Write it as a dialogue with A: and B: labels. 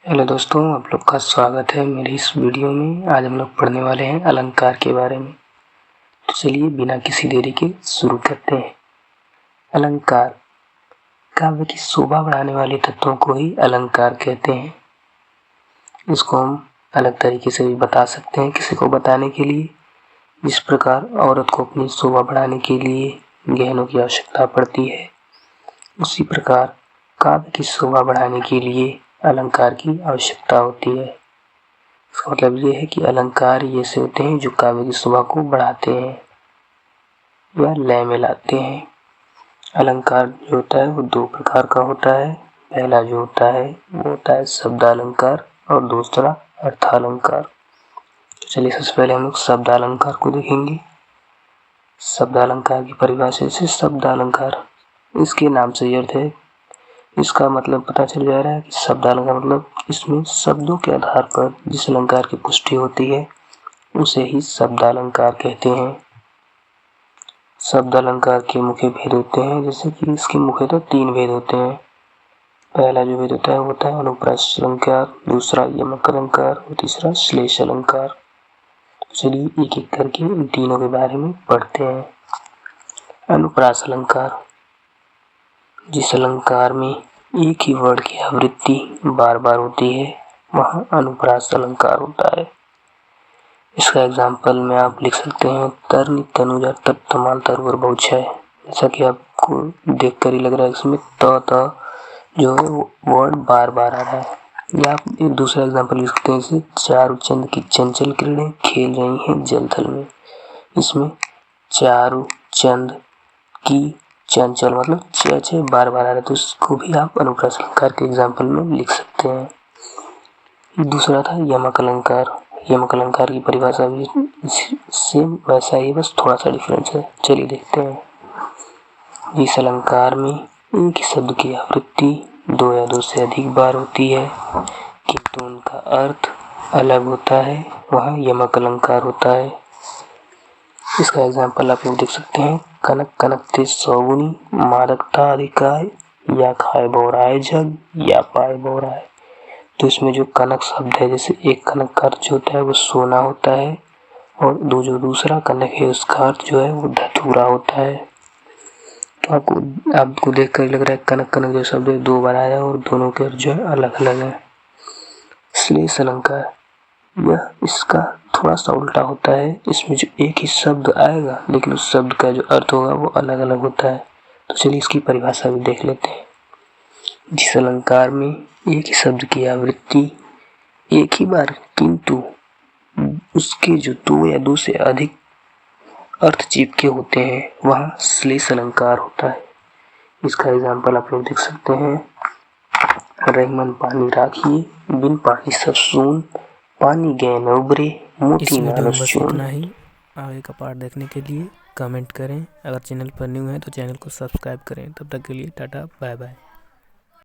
A: Hello दोस्तों, आप लोग का स्वागत है मेरी इस वीडियो में। आज हम लोग पढ़ने वाले हैं अलंकार के बारे में। तो चलिए बिना किसी देरी के शुरू करते हैं। अलंकार काव्य की शोभा बढ़ाने वाले तत्वों को ही अलंकार कहते हैं। इसको हम अलग तरीके से भी बता सकते हैं किसी को बताने के लिए। जिस प्रकार औरत को अपनी शोभा बढ़ाने के लिए गहनों की आवश्यकता पड़ती है, उसी प्रकार काव्य की शोभा बढ़ाने के लिए अलंकार की आवश्यकता होती है। इसका मतलब ये है कि अलंकार ऐसे होते हैं जो काव्य की शोभा को बढ़ाते हैं या लय में लाते हैं। अलंकार जो होता है वो दो प्रकार का होता है। पहला जो होता है वो होता है शब्दालंकार और दूसरा अर्थालंकार। तो चलिए सबसे पहले हम लोग शब्दालंकार को देखेंगे। शब्दालंकार की परिभाषा से शब्दालंकार, इसके नाम से ये अर्थ है, इसका मतलब पता चल जा रहा है कि शब्दालंकार मतलब इसमें शब्दों के आधार पर जिस अलंकार की पुष्टि होती है उसे ही शब्दालंकार कहते हैं। शब्दालंकार के मुख्य भेद होते हैं, जैसे कि इसके मुख्यतः तीन भेद होते हैं। पहला जो भेद होता है वो होता है अनुप्रास अलंकार, दूसरा यमक अलंकार और तीसरा श्लेष अलंकार। चलिए एक एक करके इन तीनों के बारे में पढ़ते हैं। अनुप्रास अलंकार, जिस अलंकार में एक ही वर्ण की आवृत्ति बार बार होती है वह अनुप्रास अलंकार होता है। इसका एग्जाम्पल में आप लिख सकते हैं तरनि तनुजा तत्तमाल तरवर बहुछय। जैसा कि आपको देखकर ही लग रहा है इसमें त जो है वर्ड बार बार आ रहा है। या आप एक दूसरा एग्जाम्पल लिख सकते हैं, जैसे चारु चंद की चंचल किरणें खेल रही हैं जलथल में। इसमें चारु चंद की चंचल मतलब च बार बार आ रहा है, तो इसको भी आप अनुप्रास अलंकार के एग्जाम्पल में लिख सकते हैं। दूसरा था यमक अलंकार। यमक अलंकार की परिभाषा भी सेम वैसा ही, बस थोड़ा सा डिफरेंस है। चलिए देखते हैं। जिस अलंकार में एक ही शब्द की आवृत्ति दो या दो से अधिक बार होती है किंतु उनका अर्थ अलग होता है वह यमक अलंकार होता है। इसका एग्जाम्पल आप लोग देख सकते हैं, कनक कनकते सौगुनी मादकता अधिकाय, या खाए बोराए जग या पाए बोराए। तो इसमें जो कनक शब्द है, जैसे एक कनक का अर्थ जो होता है वो सोना होता है और जो दूसरा कनक है उसका अर्थ जो है वो धतूरा होता है। तो आपको देखकर लग रहा है कनक कनक जो शब्द है दो बार आया और दोनों के अर्थ जो है अलग अलग है। श्लेष अलंकार, यह इसका थोड़ा सा उल्टा होता है। इसमें जो एक ही शब्द आएगा लेकिन उस शब्द का जो अर्थ होगा वो अलग अलग होता है। तो चलिए इसकी परिभाषा भी देख लेते हैं। जिस अलंकार में एक ही शब्द की आवृत्ति एक ही बार किंतु उसके जो दो या दो से अधिक अर्थ चिपके होते हैं वह श्लेष अलंकार होता है। इसका एग्जाम्पल आप लोग देख सकते हैं, रहीमन पानी राखिए बिन पानी सब सून, पानी गए न उबरे मोती मानस
B: बस
A: चून।
B: इतना ही। आगे का पार्ट देखने के लिए कमेंट करें। अगर चैनल पर न्यू है तो चैनल को सब्सक्राइब करें। तब तक के लिए टाटा बाय बाय।